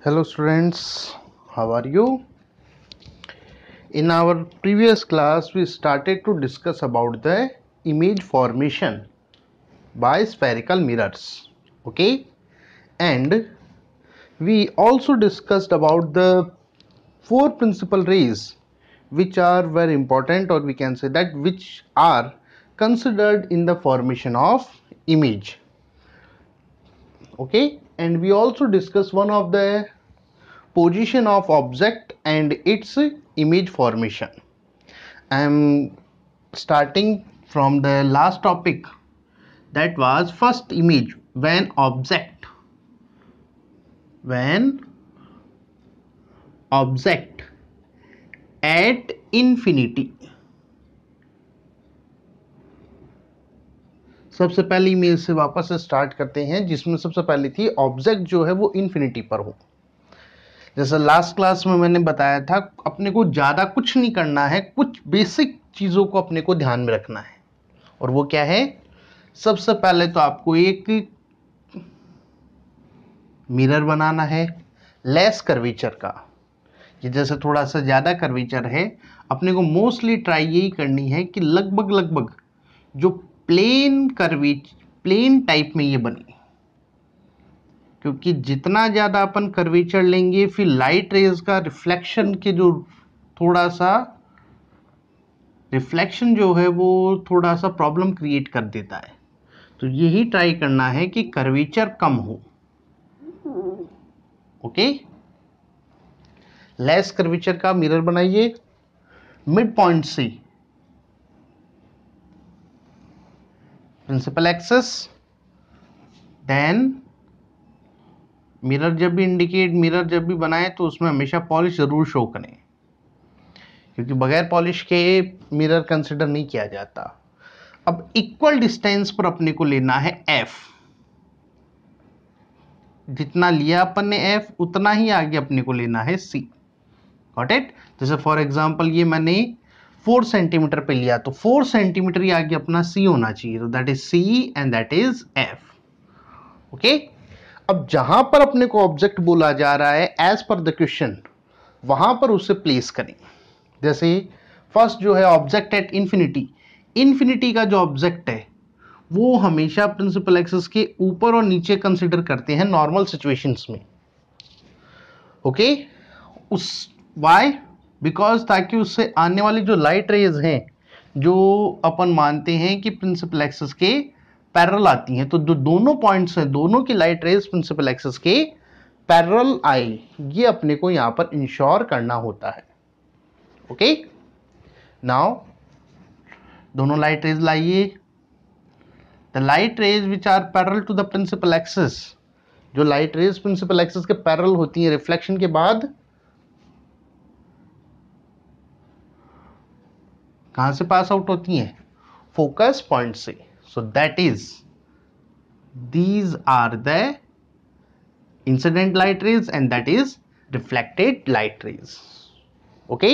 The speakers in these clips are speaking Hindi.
Hello students, how are you? In our previous class we started to discuss about the image formation by spherical mirrors. Okay, and we also discussed about the four principal rays which are very important, or we can say that which are considered in the formation of image. Okay, and we also discussed one of the position of object and its image formation. I am starting from the last topic, that was first image when object at infinity. सबसे पहली इमेज से वापस स्टार्ट करते हैं, जिसमें सबसे पहली थी ऑब्जेक्ट जो है वो इन्फिनिटी पर हो। जैसे लास्ट क्लास में मैंने बताया था, अपने को ज़्यादा कुछ नहीं करना है, कुछ बेसिक चीज़ों को अपने को ध्यान में रखना है। और वो क्या है? सबसे पहले तो आपको एक मिरर बनाना है लेस कर्वेचर का। ये जैसे थोड़ा सा ज़्यादा कर्वेचर है, अपने को मोस्टली ट्राई यही करनी है कि लगभग जो प्लेन टाइप में ये बने, क्योंकि जितना ज़्यादा अपन कर्वेचर लेंगे फिर लाइट रेज का रिफ्लेक्शन के जो थोड़ा सा रिफ्लेक्शन जो है वो थोड़ा सा प्रॉब्लम क्रिएट कर देता है। तो यही ट्राई करना है कि कर्वेचर कम हो। ओके, लेस कर्वेचर का मिरर बनाइए मिड पॉइंट से प्रिंसिपल एक्सिस। देन मिरर जब भी बनाए तो उसमें हमेशा पॉलिश जरूर शो करें, क्योंकि बगैर पॉलिश के मिरर कंसिडर नहीं किया जाता। अब इक्वल डिस्टेंस पर अपने को लेना है f। जितना लिया अपन ने f, उतना ही आगे अपने को लेना है c। Got it? जैसे फॉर एग्जांपल ये मैंने 4 सेंटीमीटर पे लिया, तो 4 सेंटीमीटर ही आगे अपना c होना चाहिए, तो that is c and that is f। Okay, अब जहां पर अपने को ऑब्जेक्ट बोला जा रहा है एज पर द क्वेश्चन, वहां पर उसे प्लेस करें। जैसे फर्स्ट जो है ऑब्जेक्ट एट इन्फिनिटी का जो ऑब्जेक्ट है वो हमेशा प्रिंसिपल एक्सिस के ऊपर और नीचे कंसिडर करते हैं नॉर्मल सिचुएशंस में। ओके, उस वाई बिकॉज ताकि उससे आने वाली जो लाइट रेज हैं जो अपन मानते हैं कि प्रिंसिपल एक्सिस के पैरेलल आती हैं, तो जो दोनों पॉइंट्स हैं दोनों की लाइट रेज प्रिंसिपल एक्सिस के पैरेलल आए, ये अपने को यहां पर इंश्योर करना होता है। ओके, नाउ दोनों लाइट रेज लाइए। The light rays which are parallel to the principal axis, जो लाइट रेज प्रिंसिपल एक्सिस के पैरेलल होती हैं रिफ्लेक्शन के बाद, कहां से पास आउट होती हैं? फोकस पॉइंट से। सो that is these are the incident light rays and that is reflected light rays. Okay,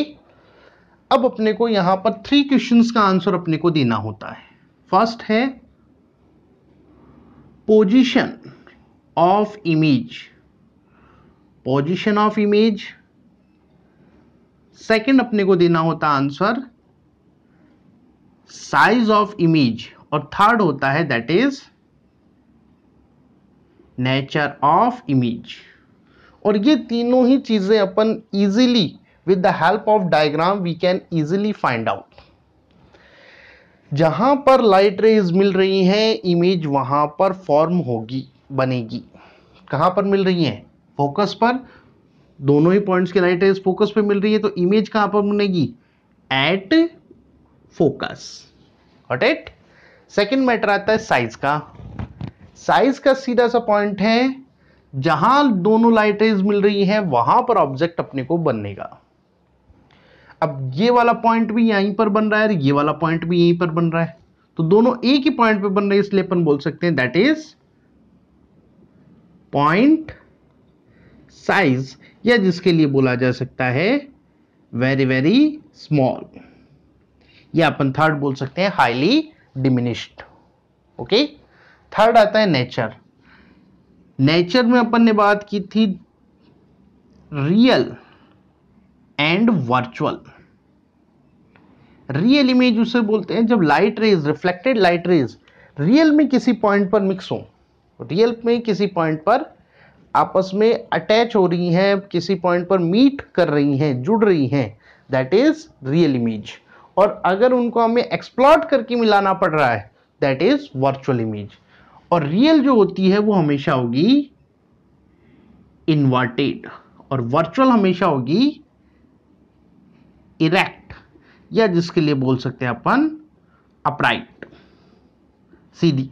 अब अपने को यहां पर 3 क्वेश्चंस का आंसर अपने को देना होता है। फर्स्ट है पोजीशन ऑफ इमेज, सेकंड अपने को देना होता आंसर साइज ऑफ इमेज, और थर्ड होता है that is nature of image. और ये तीनों ही चीजें अपन easily with the help of diagram we can easily find out. जहां पर लाइट रेज मिल रही हैं इमेज वहां पर फॉर्म होगी, बनेगी। कहां पर मिल रही हैं? फोकस पर। दोनों ही पॉइंट्स की लाइट रेज फोकस पे मिल रही है, तो इमेज कहां पर बनेगी? At focus. Got it? Second matter आता है साइज का। साइज का सीधा सा पॉइंट है जहां दोनों लाइट रेज मिल रही हैं वहां पर ऑब्जेक्ट अपने को बनेगा। अब ये वाला पॉइंट भी यहीं पर बन रहा है, ये वाला पॉइंट भी यहीं पर बन रहा है, तो दोनों एक ही पॉइंट पे बन रहे हैं, इसलिए अपन बोल सकते हैं दैट इज पॉइंट साइज, या जिसके लिए बोला जा सकता है वेरी स्मॉल, या अपन थर्ड बोल सकते हैं हाईली डिमिनिश्ड। ओके, थर्ड आता है नेचर। नेचर में अपन ने बात की थी real and virtual. Real image उसे बोलते हैं जब light rays, reflected light rays real में किसी पॉइंट पर मिक्स हो, रियल में किसी पॉइंट पर आपस में अटैच हो रही हैं, किसी पॉइंट पर मीट कर रही हैं, जुड़ रही हैं, दैट इज रियल इमेज। और अगर उनको हमें एक्सप्लॉट करके मिलाना पड़ रहा है, दैट इज वर्चुअल इमेज। और रियल जो होती है वो हमेशा होगी इन्वर्टेड, और वर्चुअल हमेशा होगी इरेक्ट, या जिसके लिए बोल सकते हैं अपन अपराइट, सीधी।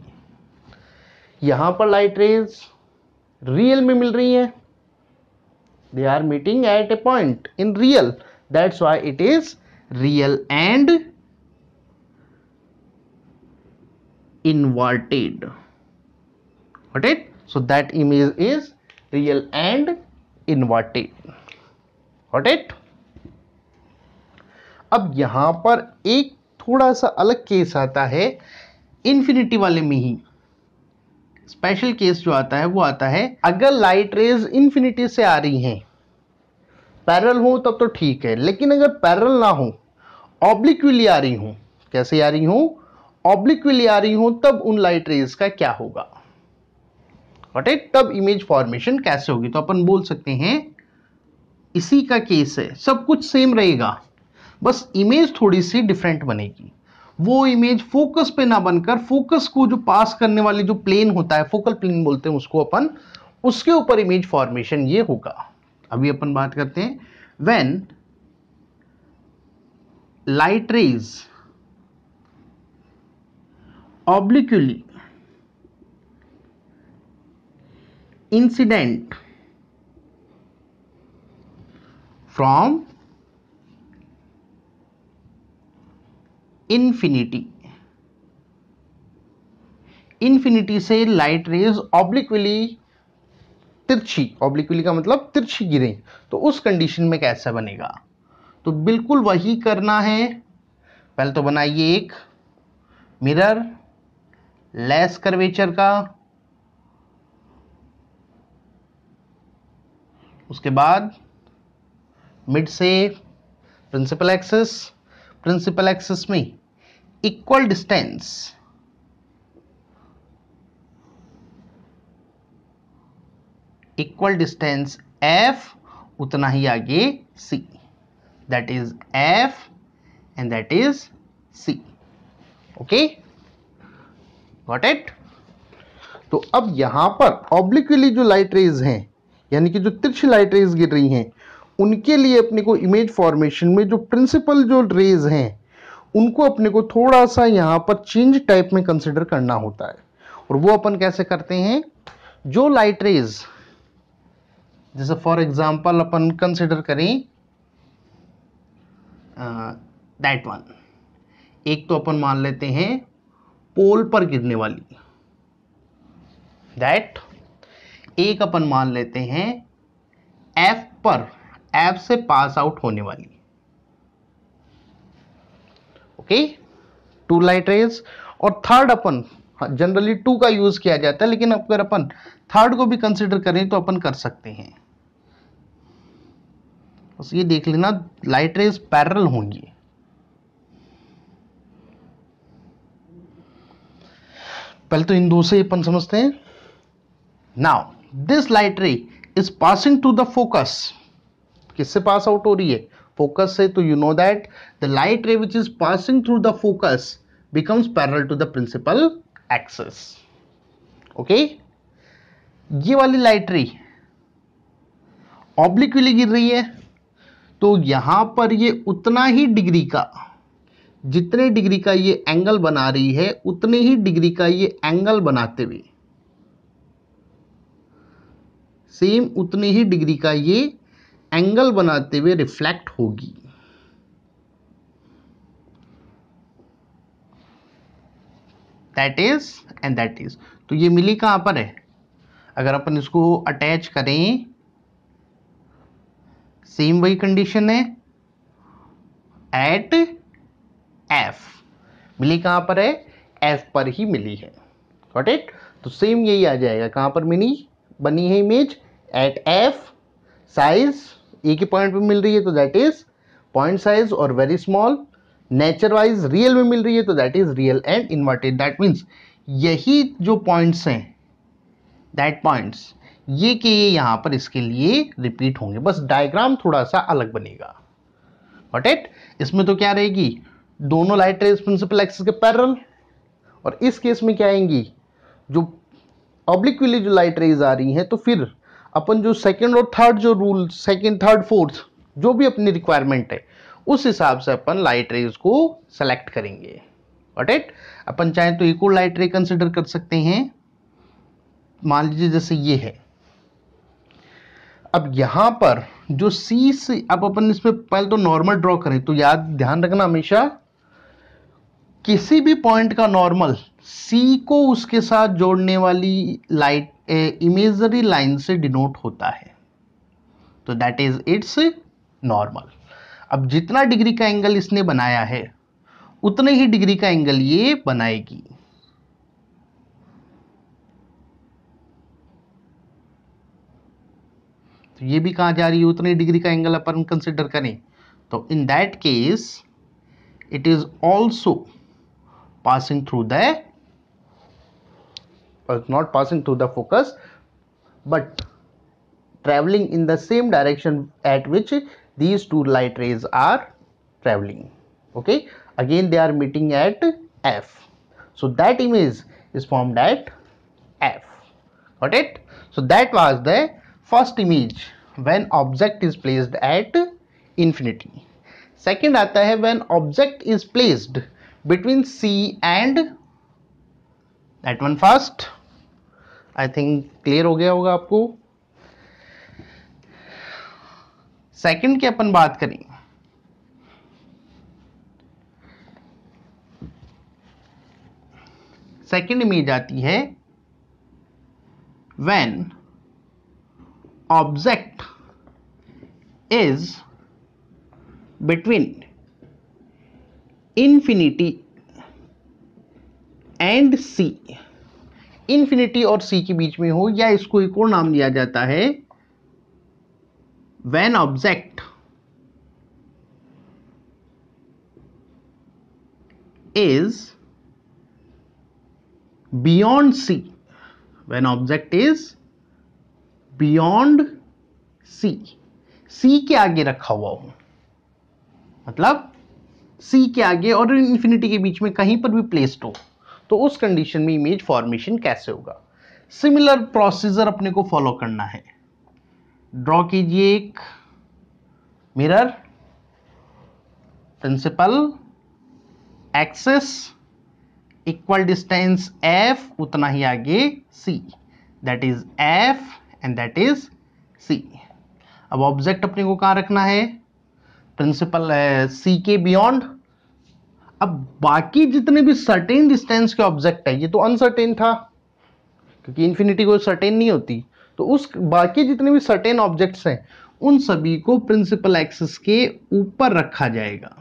यहां पर लाइट रेज रियल में मिल रही है, they are meeting at a point in real, that's why it is real and inverted. Got it? So that image is real and inverted. Got it? अब यहां पर एक थोड़ा सा अलग केस आता है, इन्फिनिटी वाले में ही स्पेशल केस जो आता है वो आता है अगर लाइट रेज इन्फिनिटी से आ रही हैं, पैरेलल हो तब तो ठीक है, लेकिन अगर पैरेलल ना हो, ऑब्लिक्विली आ रही हूं, कैसे आ रही हूं, ऑब्लिक्विली आ रही हूं, तब उन लाइट रेज का क्या होगा, गॉट इट? तब इमेज फॉर्मेशन कैसे होगी? तो अपन बोल सकते हैं इसी का केस है, सब कुछ सेम रहेगा, बस इमेज थोड़ी सी डिफरेंट बनेगी। वो इमेज फोकस पे ना बनकर फोकस को जो पास करने वाली जो प्लेन होता है, फोकल प्लेन बोलते हैं उसको अपन, उसके ऊपर इमेज फॉर्मेशन ये होगा। अभी अपन बात करते हैं when light rays obliquely incident from infinity, infinity से लाइट रेज ऑब्लिक्विली तिरछी, ऑब्लिक्विली का मतलब तिरछी गिरे, तो उस कंडीशन में कैसा बनेगा? तो बिल्कुल वही करना है। पहले तो बनाइए एक मिरर लेस कर्वेचर का, उसके बाद मिड से प्रिंसिपल एक्सिस, प्रिंसिपल एक्सिस में इक्वल डिस्टेंस f, उतना ही आगे c, that is f and that is c। Okay, got it? तो अब यहां पर ऑब्लिक्विली जो लाइट रेज हैं, यानी कि जो तिरछी लाइट रेज गिर रही हैं, उनके लिए अपने को इमेज फॉर्मेशन में जो प्रिंसिपल जो रेज हैं उनको अपने को थोड़ा सा यहां पर चेंज टाइप में कंसिडर करना होता है। और वो अपन कैसे करते हैं? जो लाइट रेज, जैसे फॉर एग्जांपल अपन कंसिडर करें दैट वन, एक तो अपन मान लेते हैं पोल पर गिरने वाली, दैट एक अपन मान लेते हैं एफ पर, एफ से पास आउट होने वाली। Okay, two light rays. और थर्ड अपन जनरली टू का यूज किया जाता है, लेकिन अगर अपन थर्ड को भी कंसिडर करें तो अपन कर सकते हैं। बस ये देख लेना लाइट रेज पैरेलल होंगी। पहले तो इन दो से अपन समझते हैं। Now this light ray is passing to the focus, किससे पास आउट हो रही है? फोकस से। तो you know that the light ray which is passing through the focus becomes parallel to the principal axis. Okay, ये वाली लाइट रे ऑब्लिक्विली गिर रही है, तो यहां पर ये उतना ही डिग्री का, जितने डिग्री का ये एंगल बना रही है, उतने ही डिग्री का ये एंगल बनाते हुए, सेम उतने ही डिग्री का ये एंगल बनाते हुए रिफ्लेक्ट होगी। That is and that is. तो ये मिली कहां पर है? अगर अपन इसको अटैच करें, सेम वही कंडीशन है एट एफ। मिली कहां पर है? एफ पर ही मिली है। Got it? तो सेम यही आ जाएगा। कहां पर मिली, बनी है इमेज? एट एफ, साइज एक ही पॉइंट पे मिल रही है तो दैट इज पॉइंट साइज और very small, nature wise real में मिल रही है तो that is real and inverted. That means यही जो पॉइंट्स हैं, दैट पॉइंट्स ये के ये यहां पर इसके लिए रिपीट होंगे, बस डायग्राम थोड़ा सा अलग बनेगा। Got it? इसमें तो क्या रहेगी, दोनों लाइट रेज प्रिंसिपल एक्सिस के पैरेलल, और इस केस में क्या आएंगी, जो ऑब्लिक्विली जो लाइट रेज आ रही हैं, तो फिर अपन जो सेकंड और थर्ड जो रूल, सेकंड थर्ड फोर्थ जो भी अपनी रिक्वायरमेंट है उस हिसाब से अपन लाइट रेज को सेलेक्ट करेंगे। Got it? अपन चाहे तो एक और लाइट रे कंसिडर कर सकते हैं, मान लीजिए जैसे ये है। अब यहां पर जो सी से, अब अपन इसमें पहले तो नॉर्मल ड्रॉ करें, तो याद ध्यान रखना हमेशा किसी भी पॉइंट का नॉर्मल सी को उसके साथ जोड़ने वाली लाइट इमेजरी लाइन से डिनोट होता है, तो दैट इज इट्स नॉर्मल। अब जितना डिग्री का एंगल इसने बनाया है उतने ही डिग्री का एंगल ये बनाएगी। तो ये भी कहां जा रही है, उतने डिग्री का एंगल अपन कंसिडर करें, तो in that case it is also passing through the, not passing through the focus, but traveling in the same direction at which these two light rays are traveling. Okay, again they are meeting at F, so that image is formed at F. Got it? So that was the first image when object is placed at infinity. Second आता है when object is placed between C and that one first. I think clear हो गया होगा आपको। सेकंड की अपन बात करें, सेकंड इमेज आती है when object is between infinity and C, infinity और C के बीच में हो, या इसको एक और नाम दिया जाता है when object is beyond C, when object is beyond C, C के आगे रखा हुआ हो, मतलब C के आगे और इंफिनिटी के बीच में कहीं पर भी प्लेस्ड हो, तो उस कंडीशन में इमेज फॉर्मेशन कैसे होगा। सिमिलर प्रोसीजर अपने को फॉलो करना है। ड्रॉ कीजिए एक mirror, principal axis, equal distance F, उतना ही आगे C, that is F and that is C। अब ऑब्जेक्ट अपने को कहां रखना है, प्रिंसिपल C के बियॉन्ड। अब बाकी जितने भी सर्टेन डिस्टेंस के ऑब्जेक्ट है, ये तो अनसर्टेन था क्योंकि इंफिनिटी कोई सर्टेन नहीं होती, तो उस बाकी जितने भी सर्टेन ऑब्जेक्ट्स हैं उन सभी को प्रिंसिपल एक्सिस के ऊपर रखा जाएगा,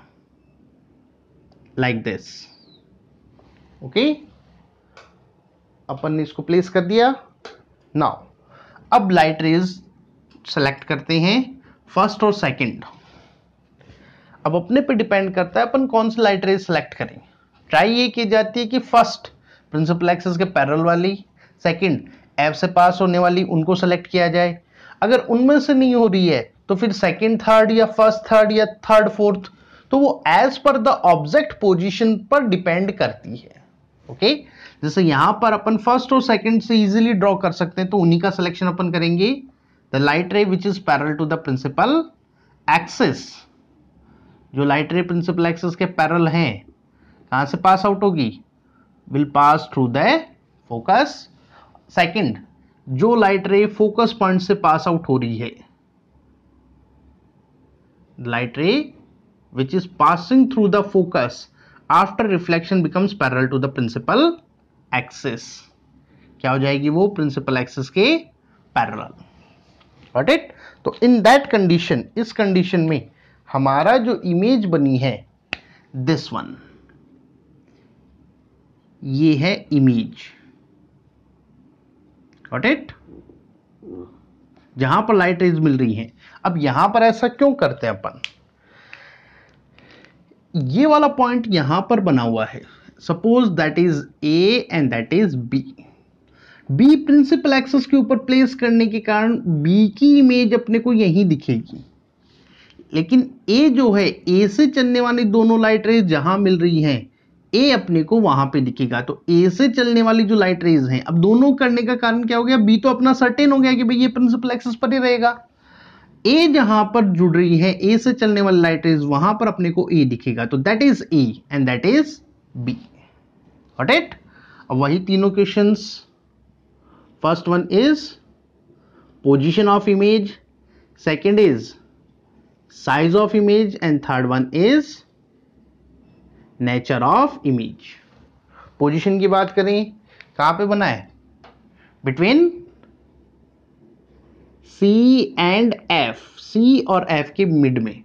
लाइक दिस। ओके, अपन ने इसको प्लेस कर दिया। नाउ अब लाइट रेज सेलेक्ट करते हैं, फर्स्ट और सेकंड। अब अपने पे डिपेंड करता है अपन कौन सी लाइट रेज सेलेक्ट करें। ट्राई ये की जाती है कि फर्स्ट प्रिंसिपल एक्सिस के पैरेलल वाली, सेकंड F से पास होने वाली, उनको सेलेक्ट किया जाए। अगर उनमें से नहीं हो रही है तो फिर सेकंड थर्ड या फर्स्ट थर्ड या थर्ड फोर्थ, तो वो as per the object position पर डिपेंड करती है। ओके, जैसे यहां पर अपन फर्स्ट और सेकंड से इजीली ड्रॉ कर सकते हैं, तो उन्हीं का सिलेक्शन अपन करेंगे। The light ray which is parallel to the principal axis, जो लाइट रे प्रिंसिपल एक्सिस के पैरेलल हैं, कहां से पास आउट होगी, will pass through the focus. Second, जो लाइट रे फोकस पॉइंट से पास आउट हो रही है, light ray which is passing through the focus after reflection becomes parallel to the principal axis, क्या हो जाएगी वो, प्रिंसिपल एक्सिस के पैरेलल। Got it? तो इन दैट कंडीशन, इस कंडीशन में हमारा जो इमेज बनी है दिस वन, ये है इमेज। Got it? जहां पर लाइट रेज मिल रही हैं। अब यहां पर ऐसा क्यों करते हैं अपन, ये वाला पॉइंट यहां पर बना हुआ है, suppose that is A and that is B. B principal axis के ऊपर प्लेस करने के कारण बी की इमेज अपने को यहीं दिखेगी, लेकिन ए जो है, ए से चलने वाली दोनों लाइट रेज जहां मिल रही हैं, ए अपने को वहां पे दिखेगा। तो ए से चलने वाली जो लाइट रेज हैं, अब दोनों करने का कारण क्या हो गया, बी तो अपना सर्टेन हो गया कि भाई ये प्रिंसिपल एक्सिस पर ही रहेगा। ए जहां पर जुड़ रही है, ए से चलने वाली लाइट रेज, वहां पर अपने को ए दिखेगा। तो that is A and that is B. Got it? अब वही तीनों questions, first one is position of image, second is size of image, and third one is nature of image. Position की बात करें, कहां पे बना है, between C and F, C और F के मिड में,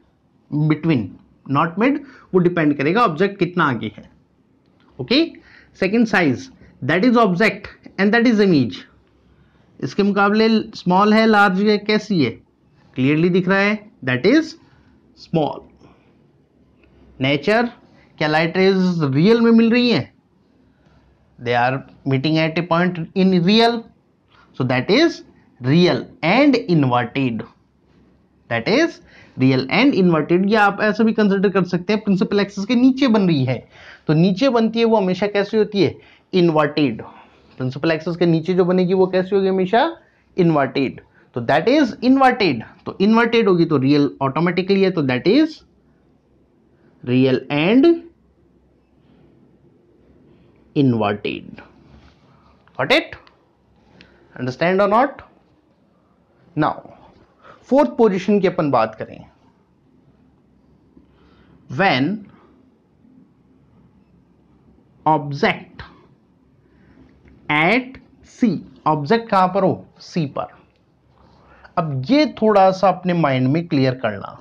बिटवीन, नॉट मिड, वो डिपेंड करेगा ऑब्जेक्ट कितना आगे है। Okay. Second size, that is object and that is image. इसके मुकाबले स्मॉल है, लार्ज है, कैसी है, क्लियरली दिख रहा है, दैट इज स्मॉल। नेचर, क्या लाइट रेज रियल में मिल रही हैं, they are meeting at a point in real, so that is real and inverted, that is real and inverted. या आप ऐसा भी कंसिडर कर सकते हैं, प्रिंसिपल एक्सिस के नीचे बन रही है, तो नीचे बनती है वो हमेशा कैसी होती है, इन्वर्टेड। प्रिंसिपल एक्सिस के नीचे जो बनेगी वो कैसी होगी, हमेशा इन्वर्टेड। तो दैट इज इन्वर्टेड, तो इन्वर्टेड होगी तो रियल ऑटोमेटिकली है, तो that is real and inverted. Got it? Understand और नॉट? नाउ फोर्थ पोजीशन की अपन बात करें, when object at C, object कहां पर हो, सी पर। अब ये थोड़ा सा अपने माइंड में क्लियर करना,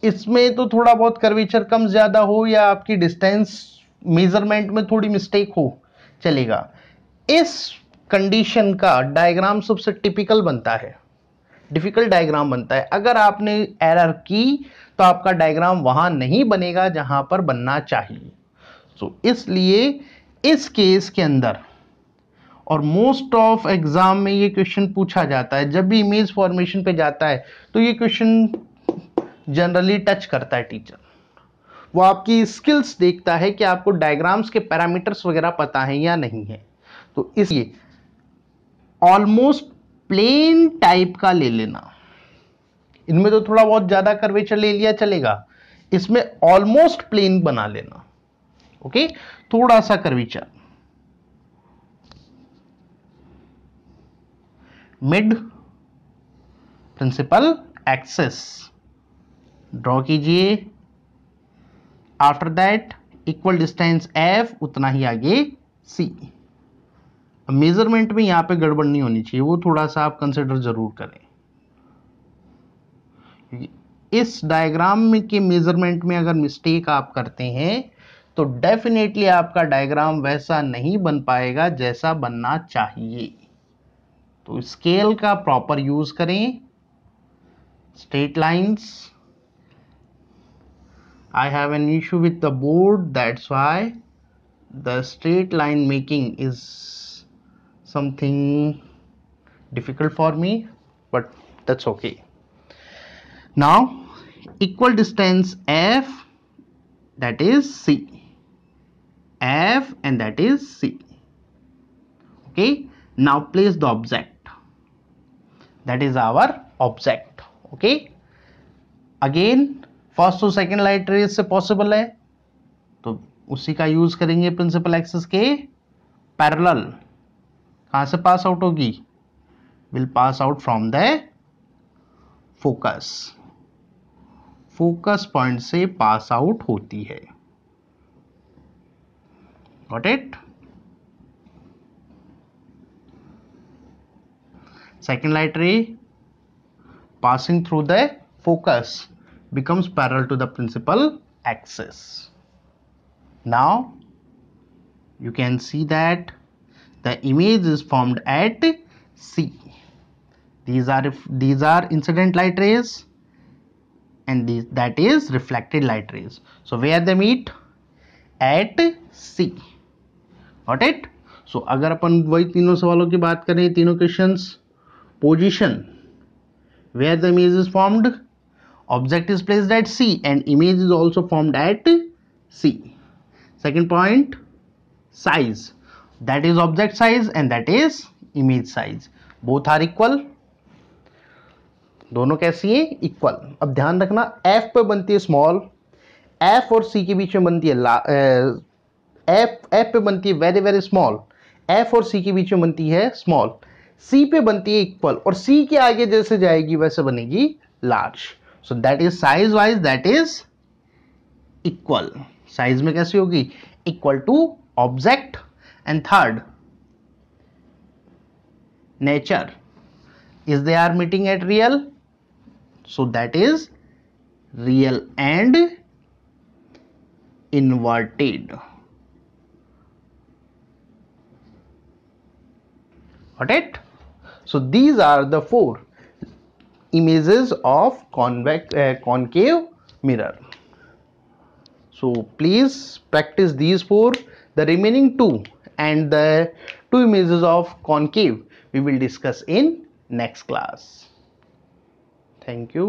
इसमें तो थोड़ा बहुत कर्वेचर कम ज्यादा हो या आपकी डिस्टेंस मेजरमेंट में थोड़ी मिस्टेक हो, चलेगा। इस कंडीशन का डायग्राम सबसे टिपिकल बनता है, डिफिकल्ट डायग्राम बनता है। अगर आपने एरर की तो आपका डायग्राम वहां नहीं बनेगा जहां पर बनना चाहिए। सो इसलिए इस केस के अंदर, और मोस्ट ऑफ एग्जाम में ये क्वेश्चन पूछा जाता है, जब भी इमेज फॉर्मेशन पे जाता है तो ये क्वेश्चन जनरली टच करता है टीचर। वो आपकी स्किल्स देखता है कि आपको डायग्राम्स के पैरामीटर्स वगैरह पता है या नहीं है। तो इसलिए ऑलमोस्ट प्लेन टाइप का ले लेना, इनमें तो थोड़ा बहुत ज्यादा कर्वेचर ले लिया चलेगा, इसमें ऑलमोस्ट प्लेन बना लेना। ओके, थोड़ा सा curvature, mid principal axis draw कीजिए। After that equal distance F, उतना ही आगे C। मेजरमेंट में यहां पे गड़बड़ नहीं होनी चाहिए, वो थोड़ा सा आप कंसिडर जरूर करें। इस डायग्राम में के मेजरमेंट में अगर मिस्टेक आप करते हैं तो डेफिनेटली आपका डायग्राम वैसा नहीं बन पाएगा जैसा बनना चाहिए। तो स्केल का प्रॉपर यूज करें, straight lines. I have an issue with the board, that's why the straight line making is something difficult for me, but that's okay. Now equal distance F, that is C, F and that is C. Okay, now place the object, that is our object. Okay, again first और सेकेंड लाइट रेज से पॉसिबल है तो उसी का यूज करेंगे प्रिंसिपल एक्सिस के पैरेलल। कहां से पास आउट होगी, will pass out from the focus, focus point से पास आउट होती है। Got it? सेकेंड लाइट रे passing through the focus becomes parallel to the principal axis. Now you can see that the image is formed at C. these are incident light rays, and that is reflected light rays. So where they meet? At C. Got it? So अगर अपन वही तीनों सवालों की बात करें, तीनों questions, position where the image is formed, object is placed at C and image is also formed at C. Second point, size, that is object size and that is image size, both are equal. दोनों कैसी है? इक्वल. अब ध्यान रखना, F पे बनती है स्मॉल, F और C के बीच में बनती है F पे बनती है वेरी वेरी स्मॉल, F और C के बीच में बनती है स्मॉल, C पे बनती है इक्वल, और C के आगे जैसे जाएगी वैसे बनेगी large. So that is size wise, that is equal. Size में कैसी होगी? Equal to object. And third, nature, is they are meeting at real, so that is real and inverted. Got it? So these are the four images of concave mirror. So please practice these four. The remaining two and the two images of concave we will discuss in next class. Thank you.